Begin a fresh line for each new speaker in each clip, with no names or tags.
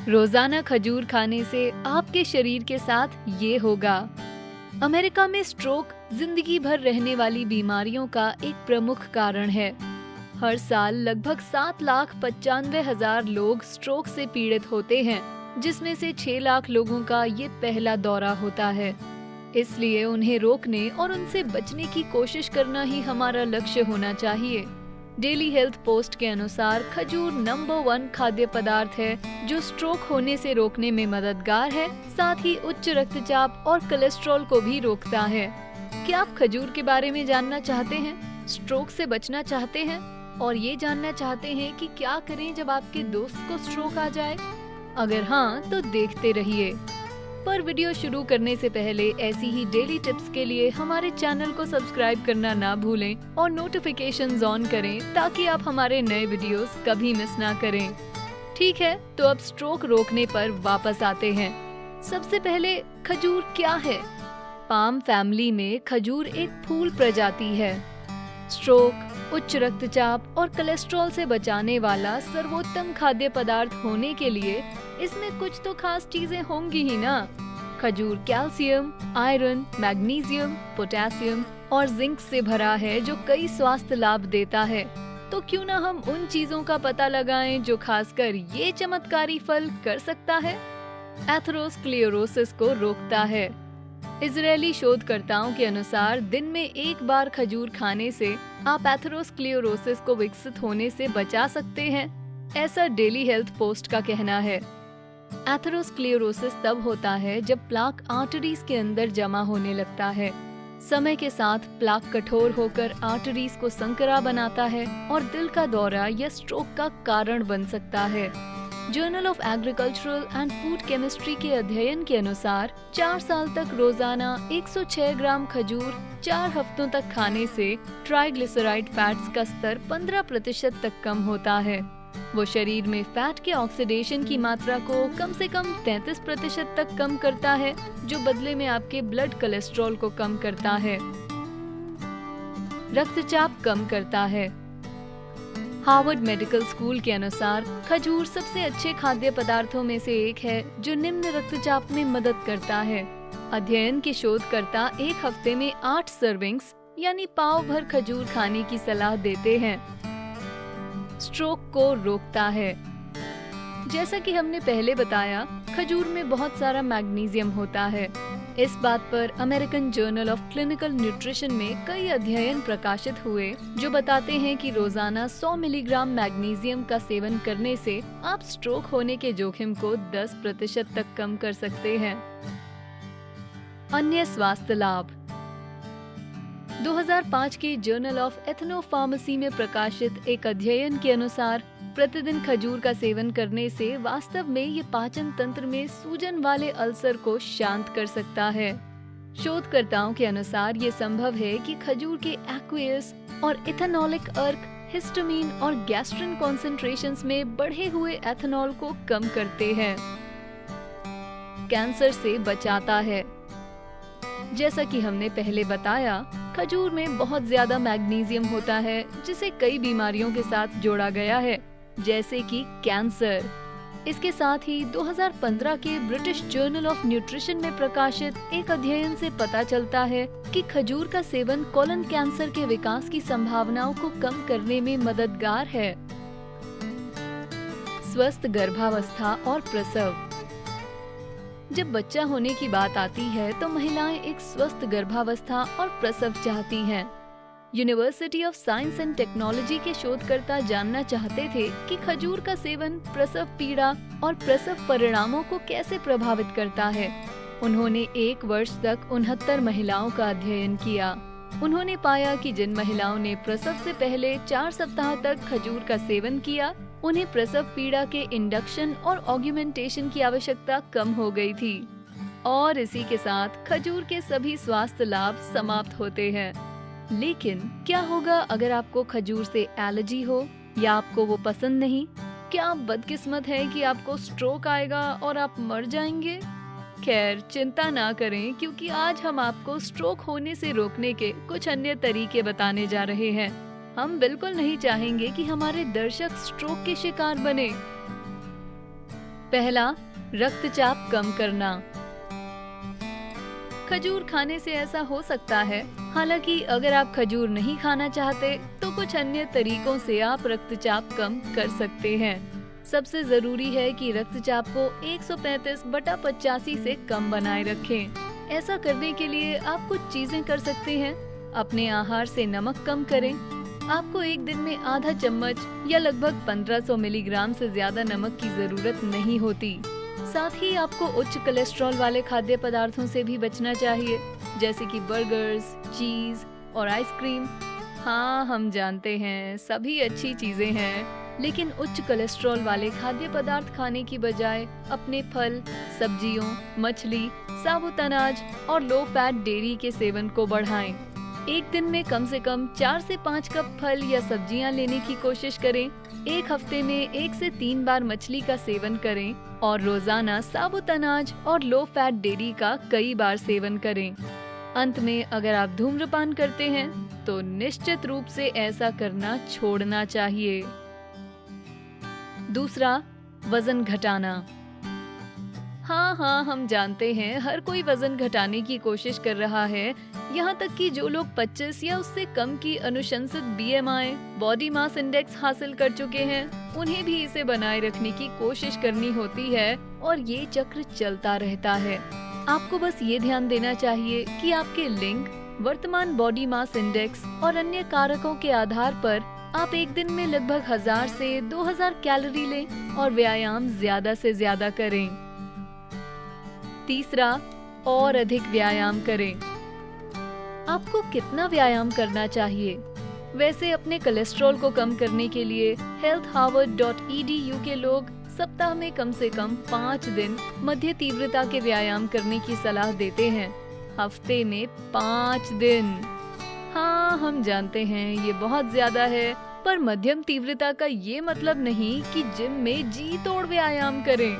रोजाना खजूर खाने से आपके शरीर के साथ ये होगा। अमेरिका में स्ट्रोक जिंदगी भर रहने वाली बीमारियों का एक प्रमुख कारण है। हर साल लगभग 7,95,000 लोग स्ट्रोक से पीड़ित होते हैं, जिसमें से 6 लाख लोगों का ये पहला दौरा होता है। इसलिए उन्हें रोकने और उनसे बचने की कोशिश करना ही हमारा लक्ष्य होना चाहिए। डेली हेल्थ पोस्ट के अनुसार खजूर नंबर 1 खाद्य पदार्थ है जो स्ट्रोक होने से रोकने में मददगार है, साथ ही उच्च रक्तचाप और कोलेस्ट्रॉल को भी रोकता है। क्या आप खजूर के बारे में जानना चाहते हैं, स्ट्रोक से बचना चाहते हैं और ये जानना चाहते हैं कि क्या करें जब आपके दोस्त को स्ट्रोक आ जाए? अगर हाँ, तो देखते रहिए। पर वीडियो शुरू करने से पहले ऐसी ही डेली टिप्स के लिए हमारे चैनल को सब्सक्राइब करना ना भूलें और नोटिफिकेशंस ऑन करें ताकि आप हमारे नए वीडियोस कभी मिस ना करें। ठीक है, तो अब स्ट्रोक रोकने पर वापस आते हैं। सबसे पहले खजूर क्या है? पाम फैमिली में खजूर एक फूल प्रजाति है। स्ट्रोक, उच्च रक्तचाप और कोलेस्ट्रॉल से बचाने वाला सर्वोत्तम खाद्य पदार्थ होने के लिए इसमें कुछ तो खास चीजें होंगी ही ना। खजूर कैल्शियम, आयरन, मैग्नीशियम, पोटेशियम और जिंक से भरा है जो कई स्वास्थ्य लाभ देता है। तो क्यों ना हम उन चीजों का पता लगाएं जो खासकर ये चमत्कारी फल कर सकता है। एथेरोस्क्लेरोसिस को रोकता है। इजरायली शोधकर्ताओं के अनुसार दिन में एक बार खजूर खाने से आप एथेरोस्क्लेरोसिस को विकसित होने से बचा सकते हैं, ऐसा डेली हेल्थ पोस्ट का कहना है। एथेरोस्क्लेरोसिस तब होता है जब प्लाक आर्टरीज के अंदर जमा होने लगता है। समय के साथ प्लाक कठोर होकर आर्टरीज को संकरा बनाता है और दिल का दौरा या स्ट्रोक का कारण बन सकता है। Journal of agricultural and food chemistry के अध्ययन के अनुसार 4 साल तक रोजाना 106 ग्राम खजूर 4 हफ्तों तक खाने से ट्राइग्लिसराइड फैट्स का स्तर 15% तक कम होता है। वो शरीर में फैट के ऑक्सीडेशन की मात्रा को कम से कम 33% तक कम करता है, जो बदले में आपके ब्लड कोलेस्ट्रॉल को कम करता है। रक्तचाप कम करता है। हार्वर्ड मेडिकल स्कूल के अनुसार खजूर सबसे अच्छे खाद्य पदार्थों में से एक है जो निम्न रक्तचाप में मदद करता है। अध्ययन के शोधकर्ता एक हफ्ते में 8 सर्विंग्स यानी पाव भर खजूर खाने की सलाह देते हैं। स्ट्रोक को रोकता है। जैसा कि हमने पहले बताया, खजूर में बहुत सारा मैग्नीशियम होता है। इस बात पर American journal of clinical nutrition में कई अध्ययन प्रकाशित हुए जो बताते हैं कि रोजाना 100 मिलीग्राम मैग्नीशियम का सेवन करने से आप स्ट्रोक होने के जोखिम को 10% तक कम कर सकते हैं। अन्य स्वास्थ्य लाभ। 2005 के जर्नल ऑफ एथनोफार्मेसी में प्रकाशित एक अध्ययन के अनुसार प्रतिदिन खजूर का सेवन करने से वास्तव में ये पाचन तंत्र में सूजन वाले अल्सर को शांत कर सकता है। शोधकर्ताओं के अनुसार ये संभव है कि खजूर के एक्वियस और इथेनॉलिक अर्क हिस्टामिन और गैस्ट्रिन कॉन्सेंट्रेशंस में बढ़े हुए एथेनॉल को कम करते हैं। कैंसर से बचाता है। जैसा कि हमने पहले बताया, खजूर में बहुत ज्यादा मैग्नीशियम होता है जिसे कई बीमारियों के साथ जोड़ा गया है, जैसे कि कैंसर। इसके साथ ही 2015 के ब्रिटिश जर्नल ऑफ न्यूट्रिशन में प्रकाशित एक अध्ययन से पता चलता है कि खजूर का सेवन कोलन कैंसर के विकास की संभावनाओं को कम करने में मददगार है। स्वस्थ गर्भावस्था और प्रसव। जब बच्चा होने की बात आती है तो महिलाएं एक स्वस्थ गर्भावस्था और प्रसव चाहती हैं। University of science and technology के शोधकर्ता जानना चाहते थे कि खजूर का सेवन प्रसव पीड़ा और प्रसव परिणामों को कैसे प्रभावित करता है। उन्होंने 1 वर्ष तक 69 महिलाओं का अध्ययन किया। उन्होंने पाया कि जिन महिलाओं ने प्रसव से पहले 4 सप्ताह तक खजूर का सेवन किया, उन्हें प्रसव पीड़ा के इंडक्शन और ऑग्यूमेंटेशन की आवश्यकता कम हो गई थी। और इसी के साथ खजूर के सभी स्वास्थ्य लाभ समाप्त होते हैं। लेकिन क्या होगा अगर आपको खजूर से एलर्जी हो या आपको वो पसंद नहीं? क्या आप बदकिस्मत हैं कि आपको स्ट्रोक आएगा और आप मर जाएंगे? खैर, चिंता ना करें, क्योंकि आज हम आपको स्ट्रोक होने से रोकने के कुछ अन्य तरीके बताने जा रहे हैं। हम बिल्कुल नहीं चाहेंगे कि हमारे दर्शक स्ट्रोक के शिकार बने। पहला, रक्तचाप कम करना। खजूर खाने से ऐसा हो सकता है। हालांकि अगर आप खजूर नहीं खाना चाहते तो कुछ अन्य तरीकों से आप रक्तचाप कम कर सकते हैं। सबसे जरूरी है कि रक्तचाप को 135/85 से कम बनाए रखें। ऐसा करने के लिए आप कुछ चीजें कर सकते हैं। अपने आहार से नमक कम करें। आपको एक दिन में आधा चम्मच या लगभग 1500 मिलीग्राम से ज्यादा नमक की जरूरत नहीं होती। साथ ही आपको उच्च कोलेस्ट्रॉल वाले खाद्य पदार्थों से भी बचना चाहिए, जैसे कि बर्गर्स, चीज और आइसक्रीम। हाँ, हम जानते हैं सभी अच्छी चीजें हैं, लेकिन उच्च कोलेस्ट्रॉल वाले खाद्य पदार्थ खाने की बजाय अपने फल, सब्जियों, मछली, साबुत अनाज और लो फैट डेयरी के सेवन को बढ़ाएं। एक दिन में कम से कम 4 से 5 कप फल या सब्जियां लेने की कोशिश करें। एक हफ्ते में 1 से 3 बार मछली का सेवन करें और रोजाना साबुत अनाज और लो फैट डेयरी का कई बार सेवन करें। अंत में, अगर आप धूम्रपान करते हैं तो निश्चित रूप से ऐसा करना छोड़ना चाहिए। दूसरा, वजन घटाना। हाँ, हम जानते हैं हर कोई वजन घटाने की कोशिश कर रहा है। यहाँ तक कि जो लोग 25 या उससे कम की अनुशंसित BMI, बॉडी मास इंडेक्स हासिल कर चुके हैं, उन्हें भी इसे बनाए रखने की कोशिश करनी होती है और ये चक्र चलता रहता है। आपको बस ये ध्यान देना चाहिए कि आपके लिंग, वर्तमान बॉडी मास इंडेक्स और अन्य कारकों के आधार पर आप एक दिन में लगभग 1000 से 2000 कैलोरी लें और व्यायाम ज्यादा से ज्यादा करें। तीसरा, और अधिक व्यायाम करें। आपको कितना व्यायाम करना चाहिए? वैसे अपने कोलेस्ट्रॉल को कम करने के लिए healthharvard.edu के लोग सप्ताह में कम से कम 5 दिन मध्य तीव्रता के व्यायाम करने की सलाह देते हैं। हफ्ते में 5 दिन। हाँ, हम जानते हैं ये बहुत ज्यादा है, पर मध्यम तीव्रता का ये मतलब नहीं कि जिम में जी तोड़ व्यायाम करें।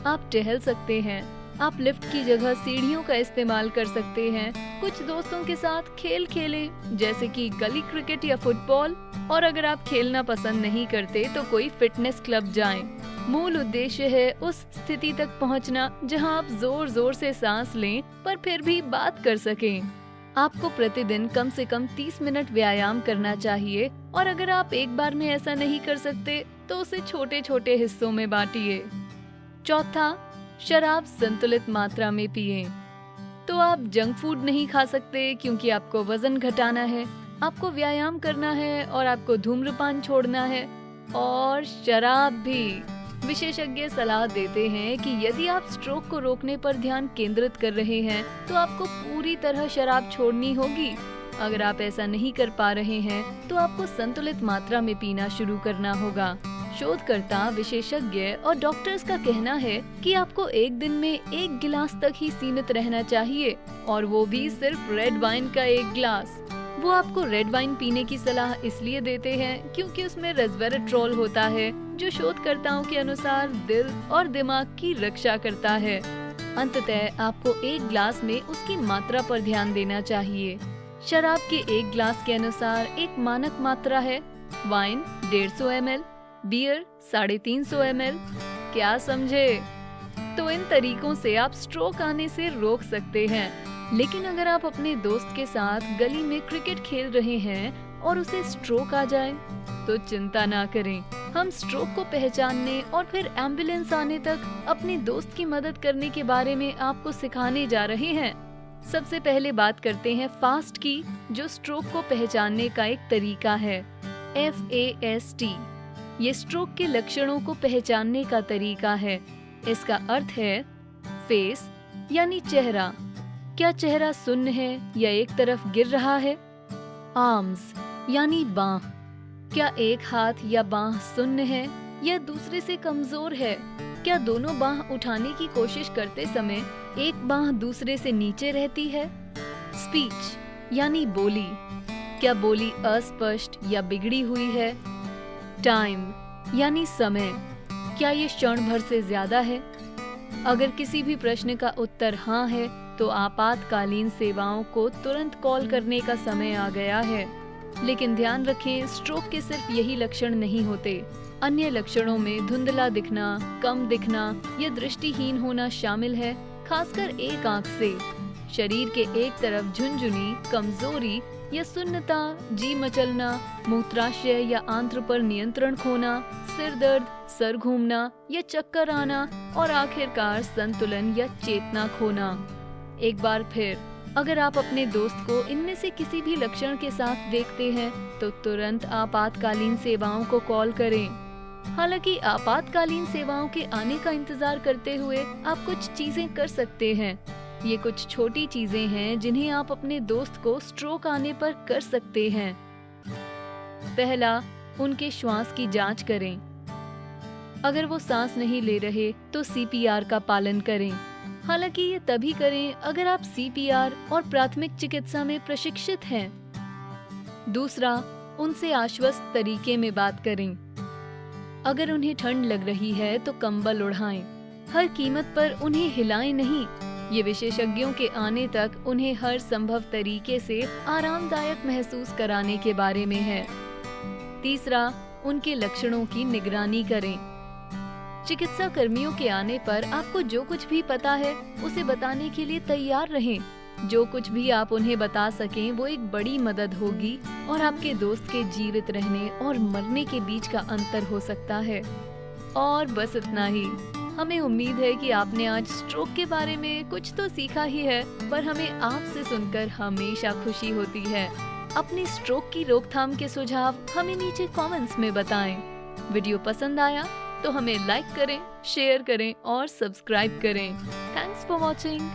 आप टहल सकते हैं, आप लिफ्ट की जगह सीढ़ियों का इस्तेमाल कर सकते हैं, कुछ दोस्तों के साथ खेल खेलें, जैसे कि गली क्रिकेट या फुटबॉल, और अगर आप खेलना पसंद नहीं करते तो कोई फिटनेस क्लब जाएं। मूल उद्देश्य है उस स्थिति तक पहुंचना जहां आप जोर जोर से सांस लें पर फिर भी बात कर सकें। आपको प्रतिदिन कम से कम 30 मिनट व्यायाम करना चाहिए, और अगर आप एक बार में ऐसा नहीं कर सकते तो उसे छोटे छोटे हिस्सों में बांटिए। चौथा, शराब संतुलित मात्रा में पिएं। तो आप जंक फूड नहीं खा सकते क्योंकि आपको वजन घटाना है, आपको व्यायाम करना है और आपको धूम्रपान छोड़ना है, और शराब भी। विशेषज्ञ सलाह देते हैं कि यदि आप स्ट्रोक को रोकने पर ध्यान केंद्रित कर रहे हैं तो आपको पूरी तरह शराब छोड़नी होगी। अगर आप ऐसा नहीं कर पा रहे हैं तो आपको संतुलित मात्रा में पीना शुरू करना होगा। शोधकर्ता, विशेषज्ञ और डॉक्टर्स का कहना है कि आपको एक दिन में 1 गिलास तक ही सीमित रहना चाहिए, और वो भी सिर्फ रेड वाइन का 1 गिलास। वो आपको रेड वाइन पीने की सलाह इसलिए देते हैं क्योंकि उसमें रेस्वेराट्रोल होता है, जो शोधकर्ताओं के अनुसार दिल और दिमाग की रक्षा करता है। अंततः आपको 1 गिलास में उसकी मात्रा पर ध्यान देना चाहिए। शराब के 1 गिलास के अनुसार एक मानक मात्रा है। Wine 150 ml, beer 350 ml। क्या समझे? तो इन तरीकों से आप स्ट्रोक आने से रोक सकते हैं। लेकिन अगर आप अपने दोस्त के साथ गली में क्रिकेट खेल रहे हैं और उसे स्ट्रोक आ जाए तो चिंता ना करें। हम स्ट्रोक को पहचानने और फिर एम्बुलेंस आने तक अपने दोस्त की मदद करने के बारे में आपको सिखाने जा रहे हैं। सबसे पहले बात करते हैं फास्ट की, जो स्ट्रोक को पहचानने का एक तरीका है। FAST। ये स्ट्रोक के लक्षणों को पहचानने का तरीका है। इसका अर्थ है फेस यानी चेहरा। क्या चेहरा सुन्न है या एक तरफ गिर रहा है? आर्म्स यानी बांह। क्या एक हाथ या बांह सुन्न है या दूसरे से कमजोर है? क्या दोनों बांह उठाने की कोशिश करते समय एक बांह दूसरे से नीचे रहती है? स्पीच यानी बोली। क्या बोली अस्पष्ट या बिगड़ी हुई है? टाइम यानी समय। क्या ये क्षण भर से ज्यादा है? अगर किसी भी प्रश्न का उत्तर हाँ है तो आपातकालीन सेवाओं को तुरंत कॉल करने का समय आ गया है। लेकिन ध्यान रखें, स्ट्रोक के सिर्फ यही लक्षण नहीं होते। अन्य लक्षणों में धुंधला दिखना, कम दिखना या दृष्टिहीन होना शामिल है, खासकर एक आंख से। शरीर के एक तरफ झुनझुनी, कमजोरी या सुन्नता, जी मचलना, मूत्राशय या आंत्र पर नियंत्रण खोना, सिर दर्द, सर घूमना या चक्कर आना और आखिरकार संतुलन या चेतना खोना। एक बार फिर, अगर आप अपने दोस्त को इनमें से किसी भी लक्षण के साथ देखते हैं तो तुरंत आपातकालीन सेवाओं को कॉल करें। हालांकि आपातकालीन सेवाओं के आने का इंतजार करते हुए आप कुछ चीजें कर सकते हैं। ये कुछ छोटी चीजें हैं जिन्हें आप अपने दोस्त को स्ट्रोक आने पर कर सकते हैं। पहला, उनके श्वास की जांच करें। अगर वो सांस नहीं ले रहे तो सीपीआर का पालन करें। हालांकि ये तभी करें अगर आप सीपीआर और प्राथमिक चिकित्सा में प्रशिक्षित हैं। दूसरा, उनसे आश्वस्त तरीके में बात करें। अगर उन्हें ठंड लग रही है तो कंबल ओढ़ाएं। हर कीमत पर उन्हें हिलाएं नहीं। ये विशेषज्ञों के आने तक उन्हें हर संभव तरीके से आरामदायक महसूस कराने के बारे में है। तीसरा, उनके लक्षणों की निगरानी करें। चिकित्सा कर्मियों के आने पर आपको जो कुछ भी पता है उसे बताने के लिए तैयार रहें। जो कुछ भी आप उन्हें बता सकें वो एक बड़ी मदद होगी और आपके दोस्त के जीवित रहने और मरने के बीच का अंतर हो सकता है। और बस इतना ही। हमें उम्मीद है कि आपने आज स्ट्रोक के बारे में कुछ तो सीखा ही है, पर हमें आपसे सुनकर हमेशा खुशी होती है। अपनी स्ट्रोक की रोकथाम के सुझाव हमें नीचे कमेंट्स में बताएं। वीडियो पसंद आया तो हमें लाइक करें, शेयर करें और सब्सक्राइब करें। Thanks for watching.